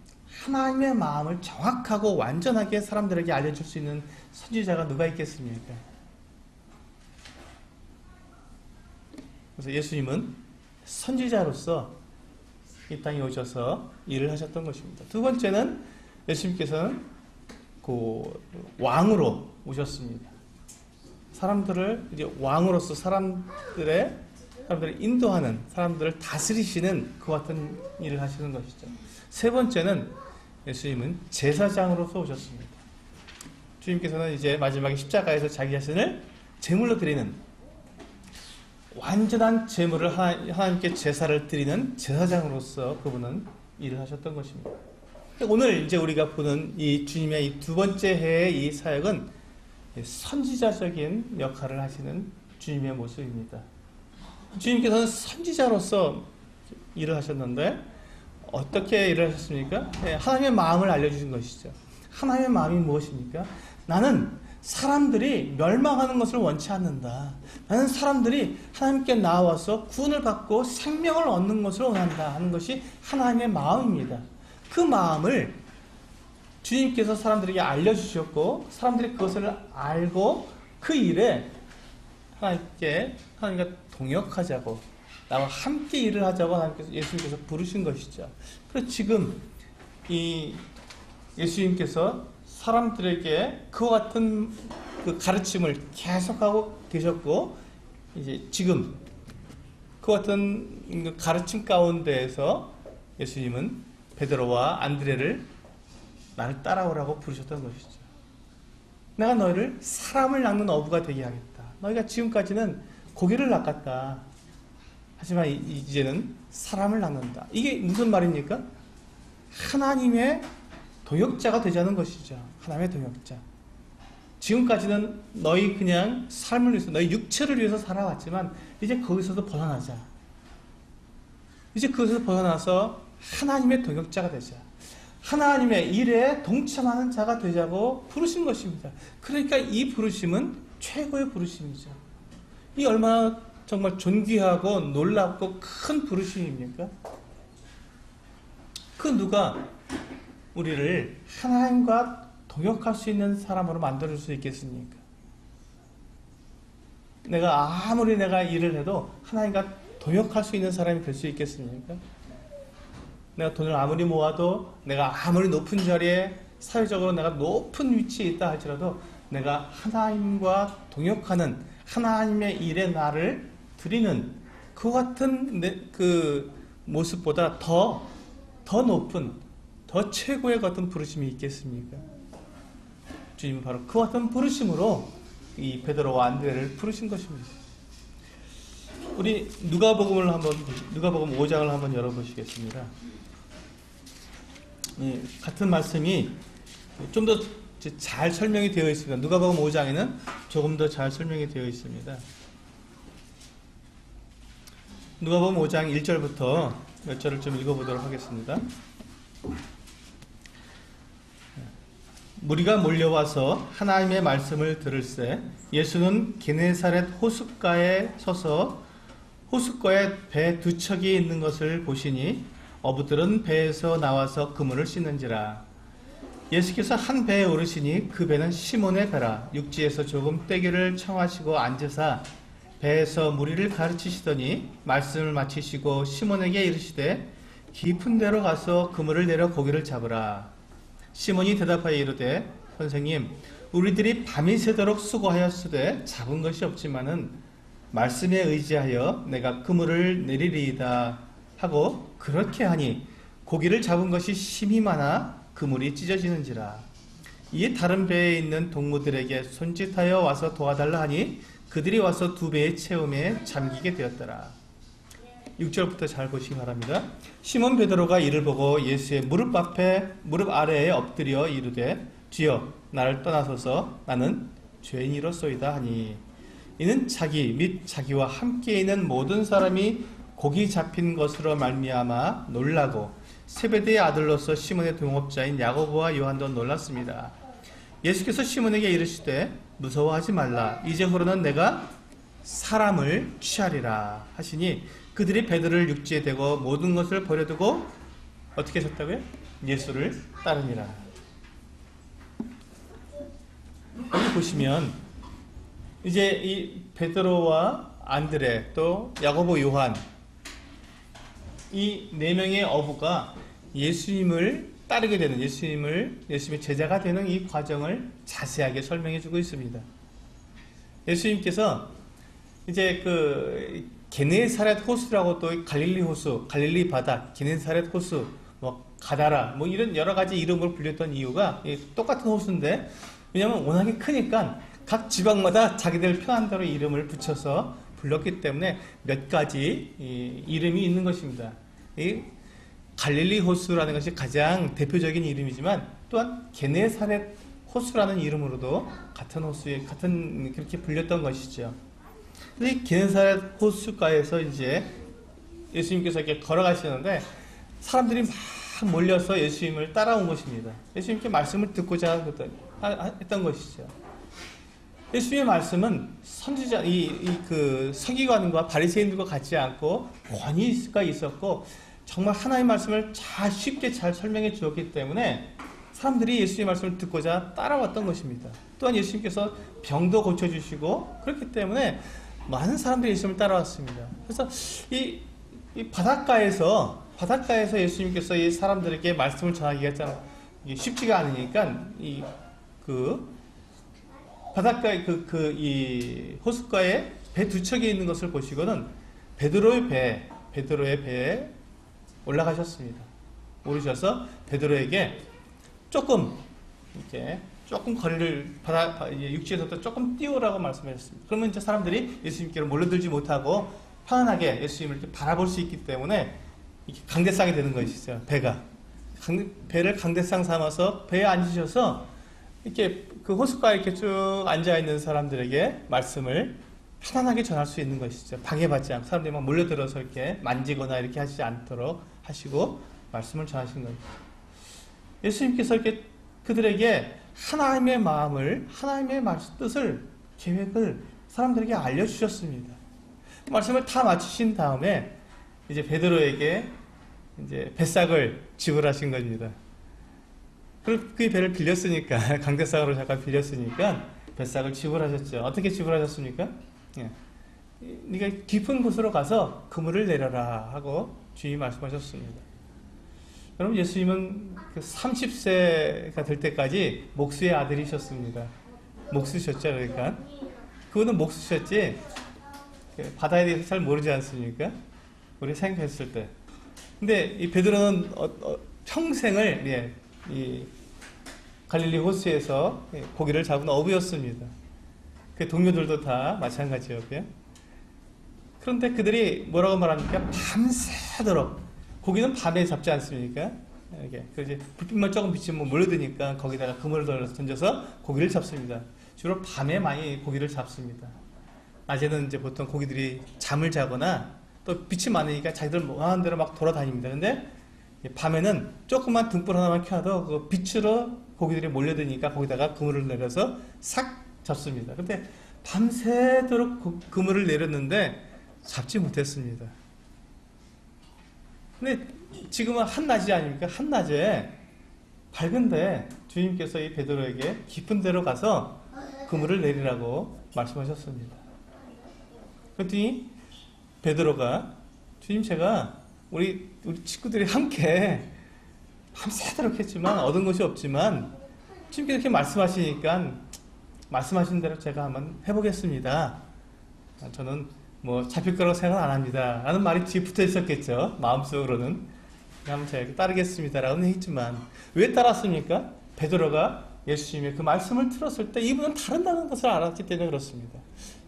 하나님의 마음을 정확하고 완전하게 사람들에게 알려줄 수 있는 선지자가 누가 있겠습니까? 그래서 예수님은 선지자로서 이 땅에 오셔서 일을 하셨던 것입니다. 두 번째는 예수님께서는 그 왕으로 오셨습니다. 사람들을 이제 왕으로서 사람들을 인도하는, 사람들을 다스리시는 그 같은 일을 하시는 것이죠. 세 번째는 예수님은 제사장으로서 오셨습니다. 주님께서는 이제 마지막에 십자가에서 자기 자신을 제물로 드리는, 완전한 제물을 하나님께 제사를 드리는 제사장으로서 그분은 일을 하셨던 것입니다. 오늘 이제 우리가 보는 이 주님의 이 두 번째 해의 이 사역은 선지자적인 역할을 하시는 주님의 모습입니다. 주님께서는 선지자로서 일을 하셨는데 어떻게 일을 하셨습니까? 하나님의 마음을 알려주신 것이죠. 하나님의 마음이 무엇입니까? 나는 사람들이 멸망하는 것을 원치 않는다. 나는 사람들이 하나님께 나와서 구원을 받고 생명을 얻는 것을 원한다 하는 것이 하나님의 마음입니다. 그 마음을 주님께서 사람들에게 알려주셨고 사람들이 그것을 알고 그 일에 하나님과 동역하자고, 나와 함께 일을 하자고 예수님께서 부르신 것이죠. 그래서 지금 이 예수님께서 사람들에게 그와 같은 그 가르침을 계속하고 계셨고, 이제 지금 그 같은 가르침 가운데에서 예수님은 베드로와 안드레를 나를 따라오라고 부르셨던 것이죠. 내가 너희를 사람을 낚는 어부가 되게 하겠다. 너희가 지금까지는 고기를 낚았다. 하지만 이제는 사람을 낚는다. 이게 무슨 말입니까? 하나님의 동역자가 되자는 것이죠. 하나님의 동역자. 지금까지는 너희 그냥 삶을 위해서, 너희 육체를 위해서 살아왔지만 이제 거기서도 벗어나자. 이제 그것에서 벗어나서 하나님의 동역자가 되자. 하나님의 일에 동참하는 자가 되자고 부르신 것입니다. 그러니까 이 부르심은 최고의 부르심이죠. 이 얼마나 정말 존귀하고 놀랍고 큰 부르심입니까? 그 누가 우리를 하나님과 동역할 수 있는 사람으로 만들어줄 수 있겠습니까? 아무리 내가 일을 해도 하나님과 동역할 수 있는 사람이 될 수 있겠습니까? 내가 돈을 아무리 모아도, 내가 아무리 높은 자리에, 사회적으로 내가 높은 위치에 있다 할지라도 내가 하나님과 동역하는, 하나님의 일에 나를 드리는 그 같은 그 모습보다 더 높은, 더 최고의 같은 부르심이 있겠습니까? 주님은 바로 그 같은 부르심으로 이 베드로와 안드레를 부르신 것입니다. 우리 누가복음 5장을 한번 열어보시겠습니다. 같은 말씀이 좀 더 잘 설명이 되어 있습니다. 누가복음 5장에는 조금 더 잘 설명이 되어 있습니다. 누가복음 5장 1절부터 몇 절을 좀 읽어보도록 하겠습니다. 무리가 몰려와서 하나님의 말씀을 들을새 예수는 게네사렛 호숫가에 서서 호숫가에 배 두 척이 있는 것을 보시니 어부들은 배에서 나와서 그물을 씻는지라. 예수께서 한 배에 오르시니 그 배는 시몬의 배라. 육지에서 조금 떼기를 청하시고 앉으사 배에서 무리를 가르치시더니 말씀을 마치시고 시몬에게 이르시되 깊은 데로 가서 그물을 내려 고기를 잡으라. 시몬이 대답하여 이르되 선생님 우리들이 밤이 새도록 수고하였으되 잡은 것이 없지만은 말씀에 의지하여 내가 그물을 내리리이다 하고 그렇게 하니 고기를 잡은 것이 심히 많아 그물이 찢어지는지라. 이에 다른 배에 있는 동무들에게 손짓하여 와서 도와달라 하니 그들이 와서 두 배의 채움에 잠기게 되었더라. 6절부터 잘 보시기 바랍니다. 시몬 베드로가 이를 보고 예수의 무릎 아래에 엎드려 이르되 주여 나를 떠나소서 나는 죄인이로소이다 하니 이는 자기 및 자기와 함께 있는 모든 사람이 고기 잡힌 것으로 말미암아 놀라고 세베대의 아들로서 시몬의 동업자인 야고보와 요한도 놀랐습니다. 예수께서 시몬에게 이르시되 무서워하지 말라. 이제후로는 내가 사람을 취하리라 하시니 그들이 배들을 육지에 대고 모든 것을 버려두고 어떻게 하셨다고요? 예수를 따르니라. 여기 보시면 이제 이 베드로와 안드레 또 야고보 요한 이 네 명의 어부가 예수님을 따르게 되는 예수님의 제자가 되는 이 과정을 자세하게 설명해 주고 있습니다. 예수님께서 이제 그 게네사렛 호수라고 또 갈릴리 호수, 갈릴리 바다, 게네사렛 호수, 뭐 가다라, 뭐 이런 여러 가지 이름을 불렸던 이유가 똑같은 호수인데 왜냐하면 워낙에 크니까 각 지방마다 자기들 편한 대로 이름을 붙여서 불렀기 때문에 몇 가지 이름이 있는 것입니다. 이 갈릴리 호수라는 것이 가장 대표적인 이름이지만 또한 게네사렛 호수라는 이름으로도 같은 그렇게 불렸던 것이죠. 이 게네사렛 호숫가에서 이제 예수님께서 이렇게 걸어가시는데 사람들이 막 몰려서 예수님을 따라온 것입니다. 예수님께 말씀을 듣고자 했던 것이죠. 예수님의 말씀은 선지자 그 서기관과 바리새인들과 같지 않고 권위가 있었고 정말 하나님의 말씀을 쉽게 잘 설명해 주었기 때문에 사람들이 예수님의 말씀을 듣고자 따라왔던 것입니다. 또한 예수님께서 병도 고쳐주시고 그렇기 때문에 많은 사람들이 예수님을 따라왔습니다. 그래서 이 바닷가에서 예수님께서 이 사람들에게 말씀을 전하기가 쉽지가 않으니까 바닷가에 이 호숫가에 배 두 척이 있는 것을 보시고는 베드로의 배에 올라가셨습니다. 오르셔서 베드로에게 조금 거리를 육지에서부터 조금 띄우라고 말씀하셨습니다. 그러면 이제 사람들이 예수님께로 몰려들지 못하고 편안하게 예수님을 이렇게 바라볼 수 있기 때문에 이렇게 강대상이 되는 것이죠. 배를 강대상 삼아서 배에 앉으셔서 이렇게 그 호숫가에 이렇게 쭉 앉아 있는 사람들에게 말씀을 편안하게 전할 수 있는 것이죠. 방해받지 않고 사람들이 막 몰려들어서 이렇게 만지거나 이렇게 하지 않도록 하시고 말씀을 전하신 겁니다. 예수님께서 이렇게 그들에게 하나님의 마음을, 하나님의 뜻을, 계획을 사람들에게 알려주셨습니다. 말씀을 다 마치신 다음에 이제 베드로에게 이제 뱃삭을 지불하신 겁니다. 그 배를 빌렸으니까, 강대상으로 잠깐 빌렸으니까 뱃삭을 지불하셨죠. 어떻게 지불하셨습니까? 네가 깊은 곳으로 가서 그물을 내려라 하고 주님이 말씀하셨습니다. 여러분, 예수님은 30세가 될 때까지 목수의 아들이셨습니다. 목수셨죠, 그러니까. 그분은 목수셨지, 바다에 대해서 잘 모르지 않습니까? 우리 생각했을 때. 근데 이 베드로는 평생을 이 갈릴리 호수에서 고기를 잡은 어부였습니다. 그 동료들도 다 마찬가지였고요. 그런데 그들이 뭐라고 말합니까? 밤새도록. 고기는 밤에 잡지 않습니까? 이렇게. 그래서 불빛만 조금 비치면 몰려드니까 거기다가 그물을 던져서 고기를 잡습니다. 주로 밤에 많이 고기를 잡습니다. 낮에는 이제 보통 고기들이 잠을 자거나 또 빛이 많으니까 자기들 뭐하는 대로 막 돌아다닙니다. 근데 밤에는 조그만 등불 하나만 켜도 그 빛으로 고기들이 몰려드니까 거기다가 그물을 내려서 싹 잡습니다. 근데 밤새도록 그물을 내렸는데 잡지 못했습니다. 근데 지금은 한낮이 아닙니까? 한낮에 밝은데 주님께서 이 베드로에게 깊은 데로 가서 그물을 내리라고 말씀하셨습니다. 그랬더니 베드로가 주님, 제가 우리 친구들이 함께 밤새도록 했지만 얻은 것이 없지만 주님께서 이렇게 말씀하시니까 말씀하신 대로 제가 한번 해보겠습니다. 저는 뭐 잡힐 거라고 생각 안 합니다 라는 말이 뒤에 붙어 있었겠죠. 마음속으로는 한번 제가 따르겠습니다 라고는 했지만 왜 따랐습니까? 베드로가 예수님의 그 말씀을 들었을 때 이분은 다른다는 것을 알았기 때문에 그렇습니다.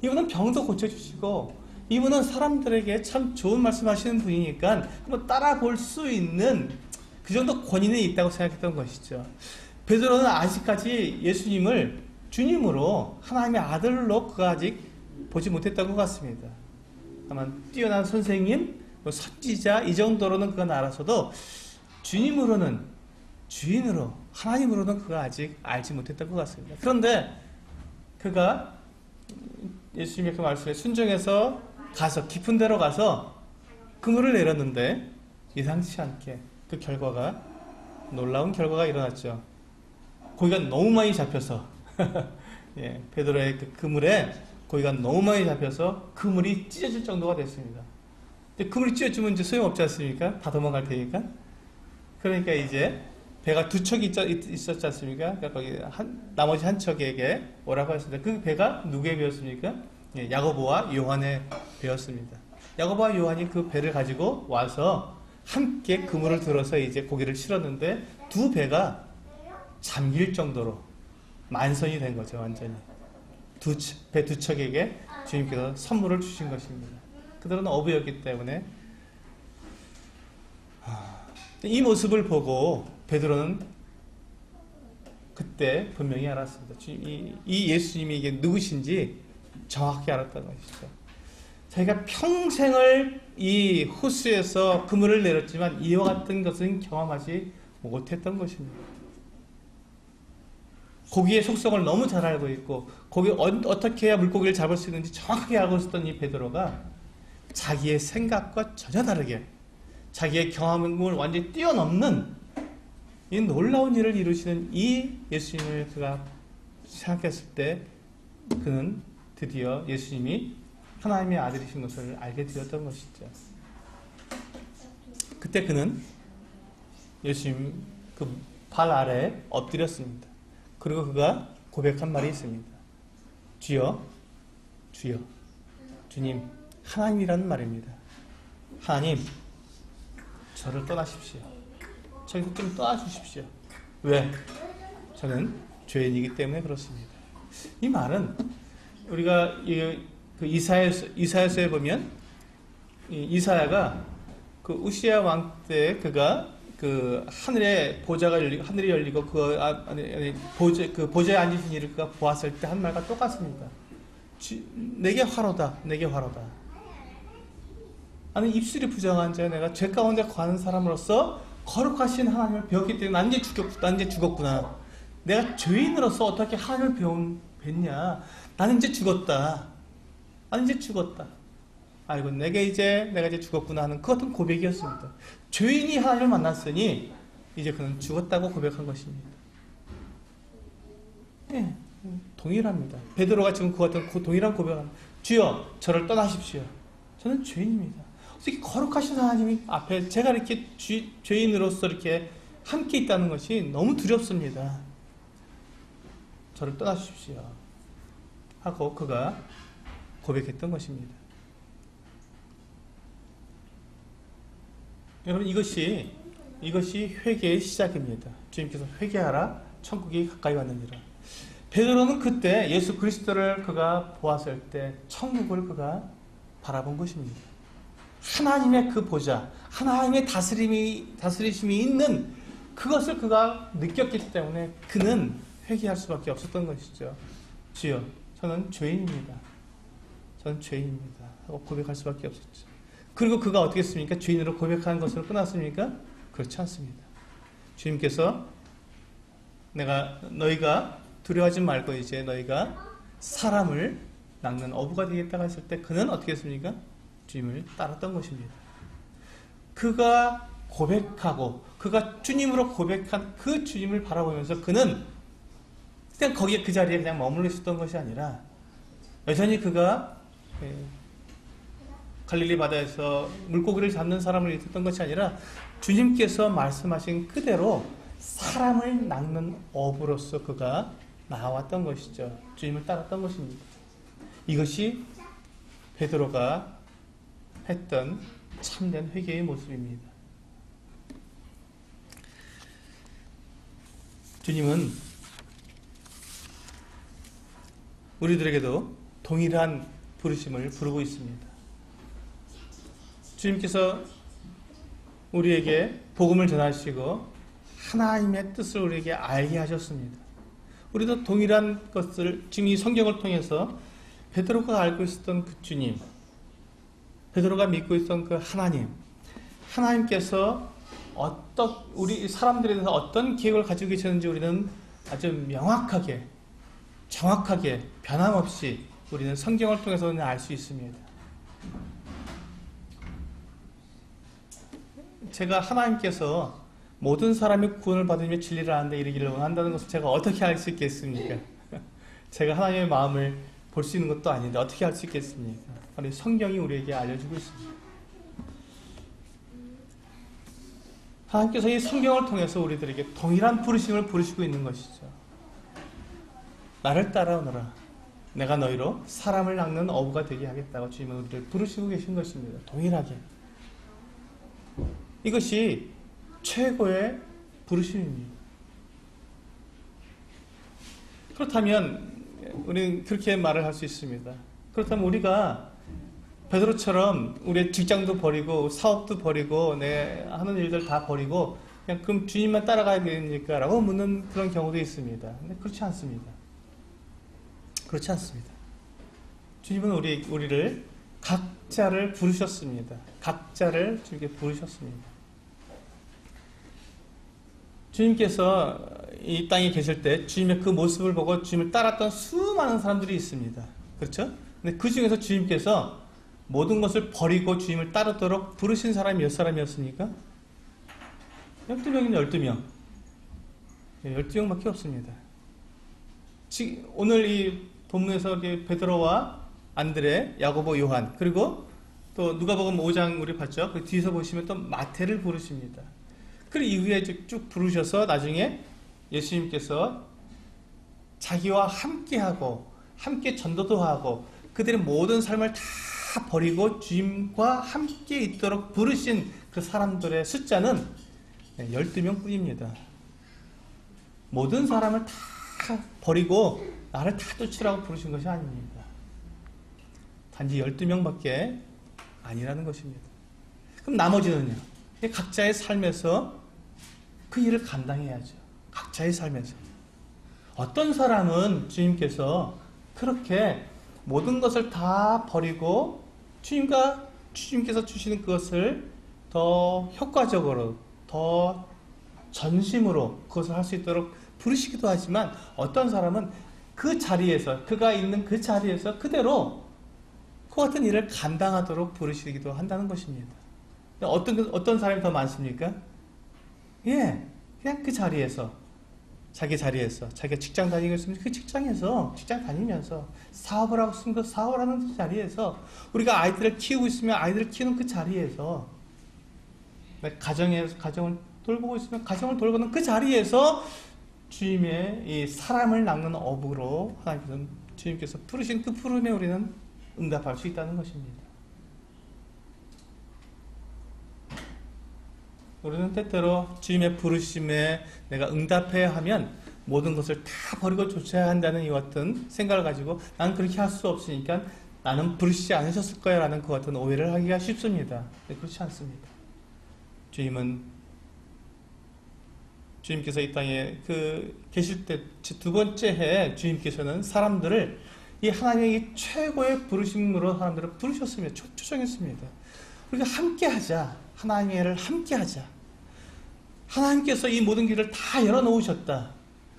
이분은 병도 고쳐주시고 이분은 사람들에게 참 좋은 말씀하시는 분이니까 한번 따라볼 수 있는 그 정도 권위는 있다고 생각했던 것이죠. 베드로는 아직까지 예수님을 주님으로 하나님의 아들로 그가 아직 보지 못했던 것 같습니다. 다만 뛰어난 선생님, 선지자 이 정도로는 그가 알아서도 주님으로는, 주인으로, 하나님으로는 그가 아직 알지 못했던 것 같습니다. 그런데 그가 예수님의 그 말씀에 순종해서 가서 깊은 데로 가서 그물을 내렸는데 예상치 않게 그 결과가, 놀라운 결과가 일어났죠. 고기가 너무 많이 잡혀서 예, 베드로의 그 그물에 고기가 너무 많이 잡혀서 그물이 찢어질 정도가 됐습니다. 근데 그물이 찢어지면 이제 소용없지 않습니까? 다 도망갈 테니까. 그러니까 이제 배가 두 척이 있었지 않습니까? 그러니까 거기 나머지 한 척에게 오라고 했습니다. 그 배가 누구의 배였습니까? 예, 야고보와 요한의 배였습니다. 야고보와 요한이 그 배를 가지고 와서 함께 그물을 들어서 이제 고기를 실었는데 두 배가 잠길 정도로 만선이 된 거죠. 완전히 배 두 척에게 주님께서 선물을 주신 것입니다. 그들은 어부였기 때문에 이 모습을 보고 베드로는 그때 분명히 알았습니다. 이 예수님이 이게 누구신지 정확히 알았다는 것이죠. 자기가 평생을 이 호수에서 그물을 내렸지만 이와 같은 것은 경험하지 못했던 것입니다. 고기의 속성을 너무 잘 알고 있고 어떻게 해야 물고기를 잡을 수 있는지 정확하게 알고 있었던 이 베드로가 자기의 생각과 전혀 다르게 자기의 경험을 완전히 뛰어넘는 이 놀라운 일을 이루시는 이 예수님을 그가 생각했을 때 그는 드디어 예수님이 하나님의 아들이신 것을 알게 되었던 것이죠. 그때 그는 예수님 그 발 아래에 엎드렸습니다. 그리고 그가 고백한 말이 있습니다. 주여, 주여, 주님, 하나님이라는 말입니다. 하나님, 저를 떠나십시오. 저기서 좀 떠나주십시오. 왜? 저는 죄인이기 때문에 그렇습니다. 이 말은 우리가 그 이사야서에 보면 이사야가 그 우시야 왕 때 그가 그 하늘에 보좌가 열리고 하늘이 열리고 그 보좌에 앉으신 이를 그가 보았을 때 한 말과 똑같습니다. 내게 화로다, 내게 화로다. 나는 입술이 부정한 자, 내가 죄 가운데 거하는 사람으로서 거룩하신 하나님을 배웠기 때문에 난 이제 죽었구나. 내가 죄인으로서 어떻게 하나님을 뵀냐? 나는 이제 죽었다. 나는 이제 죽었다. 아이고, 내가 이제 죽었구나 하는 그 어떤 고백이었습니다. 죄인이 하나님을 만났으니 이제 그는 죽었다고 고백한 것입니다. 네, 동일합니다. 베드로가 지금 그 같은 동일한 고백합니다. 주여, 저를 떠나십시오. 저는 죄인입니다. 어떻게 거룩하신 하나님이 앞에 제가 이렇게 죄인으로서 이렇게 함께 있다는 것이 너무 두렵습니다. 저를 떠나십시오. 하고 그가 고백했던 것입니다. 여러분, 이것이 회개의 시작입니다. 주님께서 회개하라, 천국이 가까이 왔느니라. 베드로는 그때 예수 그리스도를 그가 보았을 때 천국을 그가 바라본 것입니다. 하나님의 그 보좌, 하나님의 다스리심이 있는 그것을 그가 느꼈기 때문에 그는 회개할 수밖에 없었던 것이죠. 주여, 저는 죄인입니다. 저는 죄인입니다. 하고 고백할 수밖에 없었죠. 그리고 그가 어떻게 했습니까? 죄인으로 고백하는 것으로 끝났습니까? 그렇지 않습니다. 주님께서 너희가 두려워하지 말고 이제 너희가 사람을 낚는 어부가 되겠다고 했을 때 그는 어떻게 했습니까? 주님을 따랐던 것입니다. 그가 고백하고 그가 주님으로 고백한 그 주님을 바라보면서 그는 그냥 거기에 그 자리에 그냥 머물러 있었던 것이 아니라 여전히 그가 갈릴리 바다에서 물고기를 잡는 사람을 있었던 것이 아니라 주님께서 말씀하신 그대로 사람을 낚는 어부로서 그가 나왔던 것이죠. 주님을 따랐던 것입니다. 이것이 베드로가 했던 참된 회개의 모습입니다. 주님은 우리들에게도 동일한 부르심을 부르고 있습니다. 주님께서 우리에게 복음을 전하시고 하나님의 뜻을 우리에게 알게 하셨습니다. 우리도 동일한 것을 지금 이 성경을 통해서 베드로가 알고 있었던 그 주님, 베드로가 믿고 있었던 그 하나님께서 우리 사람들에 대해서 어떤 계획을 가지고 계셨는지 우리는 아주 명확하게, 정확하게, 변함없이 우리는 성경을 통해서는 알 수 있습니다. 제가 하나님께서 모든 사람이 구원을 받으며 진리를 아는데 이르기를 원한다는 것을 제가 어떻게 알 수 있겠습니까? 제가 하나님의 마음을 볼 수 있는 것도 아닌데 어떻게 알 수 있겠습니까? 바로 성경이 우리에게 알려주고 있습니다. 하나님께서 이 성경을 통해서 우리들에게 동일한 부르심을 부르시고 있는 것이죠. 나를 따라오너라. 내가 너희로 사람을 낚는 어부가 되게 하겠다고 주님은 우리를 부르시고 계신 것입니다. 동일하게. 이것이 최고의 부르심입니다. 그렇다면 우리는 그렇게 말을 할 수 있습니다. 그렇다면 우리가 베드로처럼 우리의 직장도 버리고 사업도 버리고 내 하는 일들 다 버리고 그냥 그럼 주님만 따라가야 되니까? 라고 묻는 그런 경우도 있습니다. 근데 그렇지 않습니다. 그렇지 않습니다. 주님은 우리를 각자를 부르셨습니다. 각자를 주님께 부르셨습니다. 주님께서 이 땅에 계실 때 주님의 그 모습을 보고 주님을 따랐던 수많은 사람들이 있습니다. 그렇죠? 근데 그 중에서 주님께서 모든 것을 버리고 주님을 따르도록 부르신 사람이 몇 사람이었습니까? 12명이면 12명. 12명밖에 없습니다. 오늘 이 본문에서 베드로와 안드레, 야고보, 요한, 그리고 또 누가복음 5장 우리 봤죠? 그 뒤에서 보시면 또 마태를 부르십니다. 그 이후에 쭉 부르셔서 나중에 예수님께서 자기와 함께하고 함께 전도도 하고 그들의 모든 삶을 다 버리고 주님과 함께 있도록 부르신 그 사람들의 숫자는 12명 뿐입니다. 모든 사람을 다 버리고 나를 다 쫓으라고 부르신 것이 아닙니다. 단지 12명밖에 아니라는 것입니다. 그럼 나머지는요? 각자의 삶에서 그 일을 감당해야죠. 각자의 삶에서. 어떤 사람은 주님께서 그렇게 모든 것을 다 버리고 주님께서 주시는 그것을 더 효과적으로, 더 전심으로 그것을 할 수 있도록 부르시기도 하지만 어떤 사람은 그 자리에서, 그가 있는 그 자리에서 그대로 그 같은 일을 감당하도록 부르시기도 한다는 것입니다. 어떤 사람이 더 많습니까? 그냥 그 자리에서, 자기 자리에서, 자기가 직장 다니고 있으면 그 직장 다니면서 사업을 하고 있으면 그 사업을 하는 그 자리에서, 우리가 아이들을 키우고 있으면 아이들을 키우는 그 자리에서, 가정을 돌보고 있으면 가정을 돌보는 그 자리에서 주님의 이 사람을 낚는 어부로 주님께서 부르신 그 부름에 우리는 응답할 수 있다는 것입니다. 우리는 때때로 주님의 부르심에 내가 응답해야 하면 모든 것을 다 버리고 쫓아야 한다는 이 같은 생각을 가지고 난 그렇게 할 수 없으니까 나는 부르시지 않으셨을 거야 라는 그 같은 오해를 하기가 쉽습니다. 그렇지 않습니다. 주님께서 이 땅에 계실 때 두 번째 해 주님께서는 사람들을 이 하나님의 이 최고의 부르심으로 사람들을 부르셨습니다. 초청했습니다. 우리가 함께하자. 하나님의 일을 함께하자. 하나님께서 이 모든 길을 다 열어놓으셨다.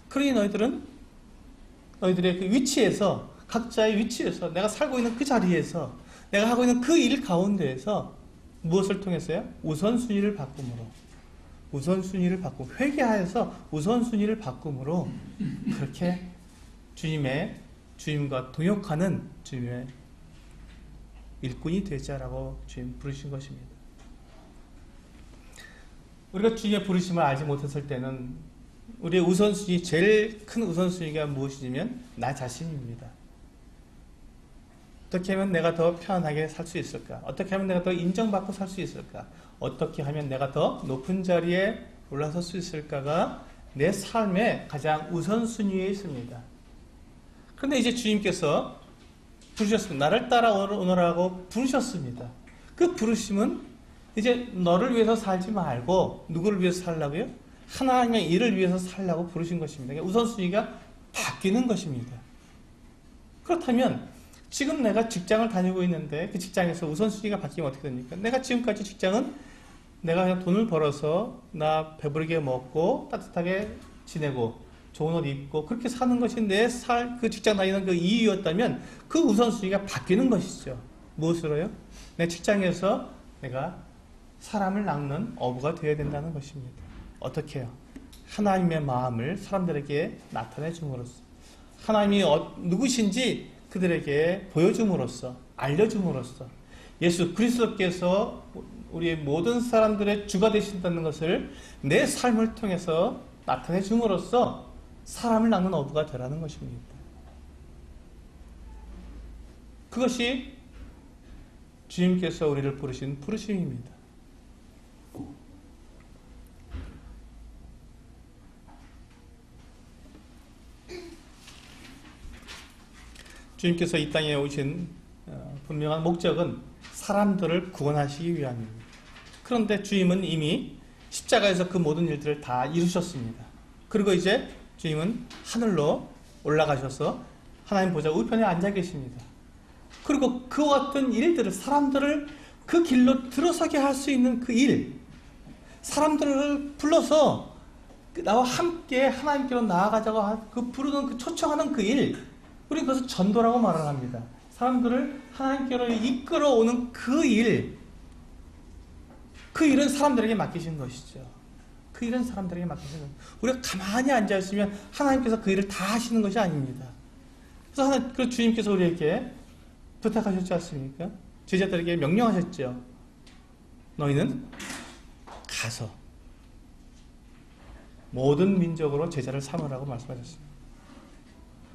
그러니 너희들의 그 위치에서, 각자의 위치에서, 내가 살고 있는 그 자리에서, 내가 하고 있는 그 일 가운데에서 무엇을 통해서요? 우선순위를 바꿈으로, 회개하여서 우선순위를 바꿈으로 그렇게 주님과 동역하는 주님의 일꾼이 되자라고 주님 부르신 것입니다. 우리가 주님의 부르심을 알지 못했을 때는 우리의 우선순위, 제일 큰 우선순위가 무엇이냐면 나 자신입니다. 어떻게 하면 내가 더 편안하게 살 수 있을까? 어떻게 하면 내가 더 인정받고 살 수 있을까? 어떻게 하면 내가 더 높은 자리에 올라설 수 있을까가 내 삶의 가장 우선순위에 있습니다. 그런데 이제 주님께서 부르셨습니다. 나를 따라오너라고 부르셨습니다. 그 부르심은 이제 너를 위해서 살지 말고 누구를 위해서 살라고요? 하나님의 일을 위해서 살라고 부르신 것입니다. 우선순위가 바뀌는 것입니다. 그렇다면 지금 내가 직장을 다니고 있는데 그 직장에서 우선순위가 바뀌면 어떻게 됩니까? 내가 지금까지 직장은 내가 그냥 돈을 벌어서 나 배부르게 먹고 따뜻하게 지내고 좋은 옷 입고 그렇게 사는 것이 그 직장 다니는 그 이유였다면 그 우선순위가 바뀌는 것이죠. 무엇으로요? 내 직장에서 내가 사람을 낚는 어부가 되어야 된다는 것입니다. 어떻게 해요? 하나님의 마음을 사람들에게 나타내 줌으로써, 하나님이 누구신지 그들에게 보여줌으로써, 알려줌으로써, 예수 그리스도께서 우리의 모든 사람들의 주가 되신다는 것을 내 삶을 통해서 나타내 줌으로써 사람을 낚는 어부가 되라는 것입니다. 그것이 주님께서 우리를 부르신 부르심입니다. 주님께서 이 땅에 오신 분명한 목적은 사람들을 구원하시기 위함입니다. 그런데 주님은 이미 십자가에서 그 모든 일들을 다 이루셨습니다. 그리고 이제 주님은 하늘로 올라가셔서 하나님 보좌 우편에 앉아 계십니다. 그리고 그와 같은 일들을, 사람들을 그 길로 들어서게 할 수 있는 그 일, 사람들을 불러서 나와 함께 하나님께로 나아가자고 부르는 초청하는 그 일, 우리는 그것을 전도라고 말을 합니다. 사람들을 하나님께로 이끌어오는 그 일은 사람들에게 맡기신 것이죠. 그 일은 사람들에게 맡기신 것이죠. 우리가 가만히 앉아있으면 하나님께서 그 일을 다 하시는 것이 아닙니다. 그래서 주님께서 우리에게 부탁하셨지 않습니까? 제자들에게 명령하셨죠. 너희는 가서 모든 민족으로 제자를 삼으라고 말씀하셨습니다.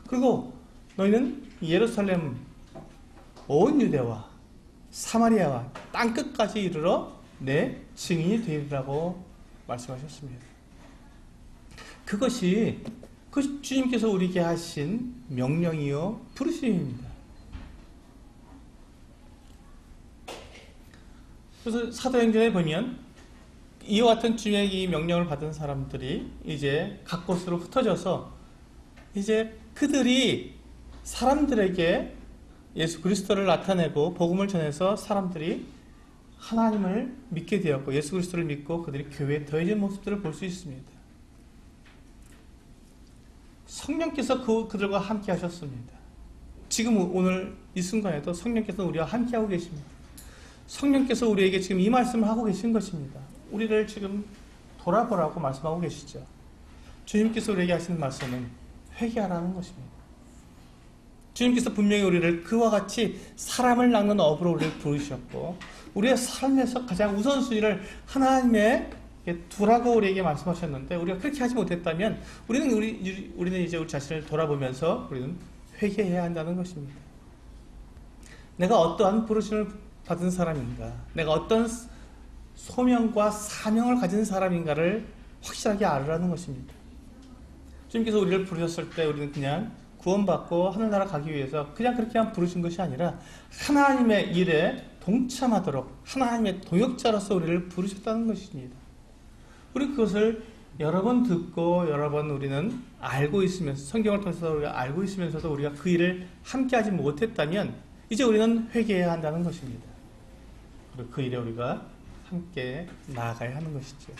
그리고 너희는 예루살렘, 온 유대와 사마리아와 땅끝까지 이르러 내 증인이 되리라고 말씀하셨습니다. 그것이 주님께서 우리에게 하신 명령이요 부르심입니다. 그래서 사도행전에 보면 이와 같은 주님의 이 명령을 받은 사람들이 이제 각 곳으로 흩어져서 이제 그들이 사람들에게 예수 그리스도를 나타내고 복음을 전해서 사람들이 하나님을 믿게 되었고 예수 그리스도를 믿고 그들이 교회에 더해진 모습들을 볼 수 있습니다. 성령께서 그들과 함께 하셨습니다. 지금 오늘 이 순간에도 성령께서 우리와 함께 하고 계십니다. 성령께서 우리에게 지금 이 말씀을 하고 계신 것입니다. 우리를 지금 돌아보라고 말씀하고 계시죠. 주님께서 우리에게 하시는 말씀은 회개하라는 것입니다. 주님께서 분명히 우리를 그와 같이 사람을 낚는 업으로 우리를 부르셨고 우리의 삶에서 가장 우선순위를 하나님의 두라고 우리에게 말씀하셨는데 우리가 그렇게 하지 못했다면 우리는 이제 우리 자신을 돌아보면서 우리는 회개해야 한다는 것입니다. 내가 어떠한 부르심을 받은 사람인가, 내가 어떤 소명과 사명을 가진 사람인가를 확실하게 알으라는 것입니다. 주님께서 우리를 부르셨을 때 우리는 그냥 구원받고 하늘나라 가기 위해서 그냥 그렇게만 부르신 것이 아니라 하나님의 일에 동참하도록 하나님의 동역자로서 우리를 부르셨다는 것입니다. 우리 그것을 여러 번 듣고 여러 번 우리는 알고 있으면서 성경을 통해서 우리가 알고 있으면서도 우리가 그 일을 함께 하지 못했다면 이제 우리는 회개해야 한다는 것입니다. 그리고 그 일에 우리가 함께 나아가야 하는 것이죠.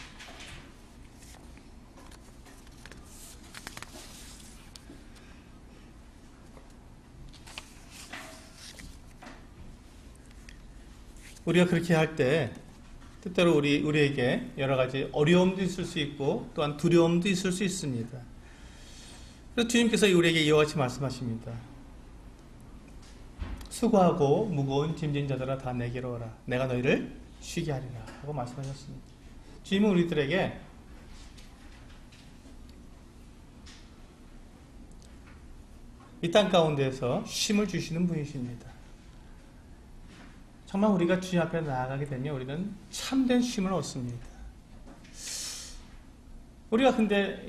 우리가 그렇게 할 때 때때로 우리에게 여러 가지 어려움도 있을 수 있고 또한 두려움도 있을 수 있습니다. 그래서 주님께서 우리에게 이와 같이 말씀하십니다. 수고하고 무거운 짐진 자들아 다 내게로 오라. 내가 너희를 쉬게 하리라 하고 말씀하셨습니다. 주님은 우리들에게 이 땅 가운데에서 쉼을 주시는 분이십니다. 정말 우리가 주님 앞에 나아가게 되면 우리는 참된 쉼을 얻습니다. 우리가 근데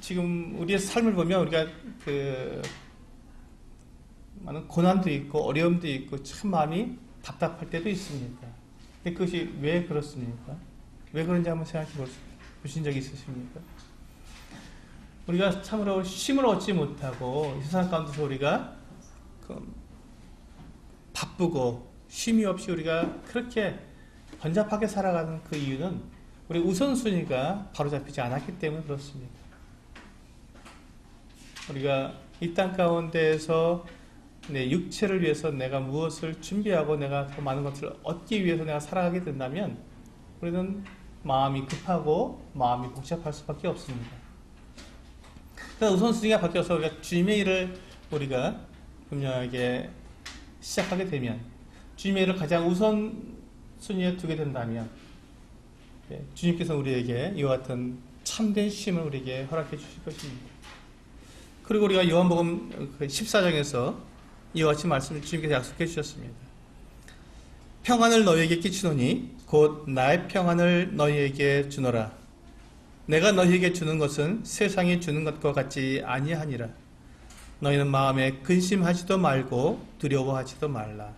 지금 우리의 삶을 보면 우리가 많은 고난도 있고 어려움도 있고 참 마음이 답답할 때도 있습니다. 근데 그것이 왜 그렇습니까? 왜 그런지 한번 생각해 보신 적이 있으십니까? 우리가 참으로 쉼을 얻지 못하고 이 세상 가운데서 우리가 바쁘고 쉼이 없이 우리가 그렇게 번잡하게 살아가는 그 이유는 우리 우선순위가 바로잡히지 않았기 때문에 그렇습니다. 우리가 이 땅 가운데에서 내 육체를 위해서 내가 무엇을 준비하고 내가 더 많은 것을 얻기 위해서 내가 살아가게 된다면 우리는 마음이 급하고 마음이 복잡할 수밖에 없습니다. 그래서 우선순위가 바뀌어서 우리가 주님의 일을 우리가 분명하게 시작하게 되면 주님의 일을 가장 우선순위에 두게 된다면 주님께서 우리에게 이와 같은 참된 쉼을 우리에게 허락해 주실 것입니다. 그리고 우리가 요한복음 14장에서 이와 같이 말씀을 주님께서 약속해 주셨습니다. 평안을 너희에게 끼치노니 곧 나의 평안을 너희에게 주노라. 내가 너희에게 주는 것은 세상이 주는 것과 같지 아니하니라. 너희는 마음에 근심하지도 말고 두려워하지도 말라.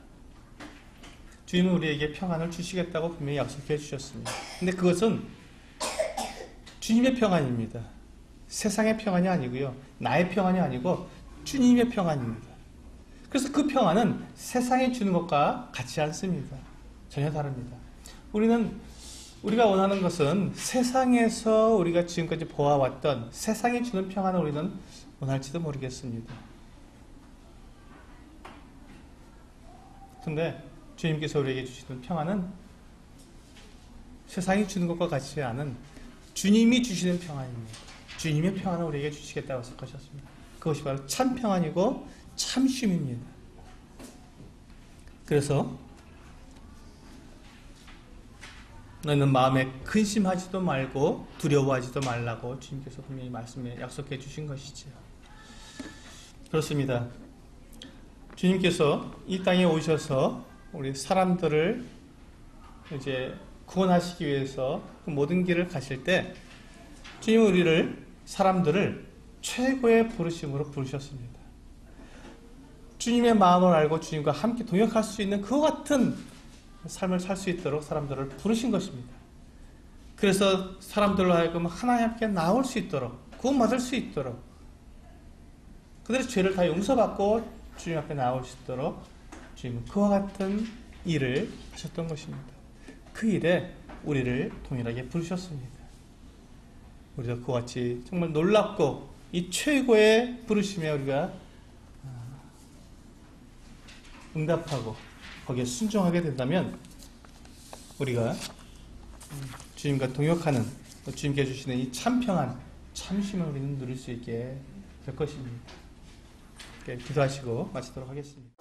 주님은 우리에게 평안을 주시겠다고 분명히 약속해 주셨습니다. 근데 그것은 주님의 평안입니다. 세상의 평안이 아니고요. 나의 평안이 아니고 주님의 평안입니다. 그래서 그 평안은 세상이 주는 것과 같지 않습니다. 전혀 다릅니다. 우리가 원하는 것은 세상에서 우리가 지금까지 보아왔던 세상이 주는 평안을 우리는 원할지도 모르겠습니다. 근데 주님께서 우리에게 주시는 평안은 세상이 주는 것과 같지 않은 주님이 주시는 평안입니다. 주님의 평안을 우리에게 주시겠다고 약속하셨습니다. 그것이 바로 참 평안이고 참 쉼입니다. 그래서 너희는 마음에 근심하지도 말고 두려워하지도 말라고 주님께서 분명히 말씀에 약속해 주신 것이지요. 그렇습니다. 주님께서 이 땅에 오셔서 우리 사람들을 이제 구원하시기 위해서 그 모든 길을 가실 때 주님은 사람들을 최고의 부르심으로 부르셨습니다. 주님의 마음을 알고 주님과 함께 동역할 수 있는 그와 같은 삶을 살 수 있도록 사람들을 부르신 것입니다. 그래서 사람들로 하여금 하나님 앞에 나올 수 있도록 구원받을 수 있도록 그들의 죄를 다 용서받고 주님 앞에 나올 수 있도록 주님은 그와 같은 일을 하셨던 것입니다. 그 일에 우리를 동일하게 부르셨습니다. 우리도 그와 같이 정말 놀랍고 이 최고의 부르심에 우리가 응답하고 거기에 순종하게 된다면 우리가 주님과 동역하는 주님께 주시는 이 참평안, 참심을 우리는 누릴 수 있게 될 것입니다. 기도하시고 마치도록 하겠습니다.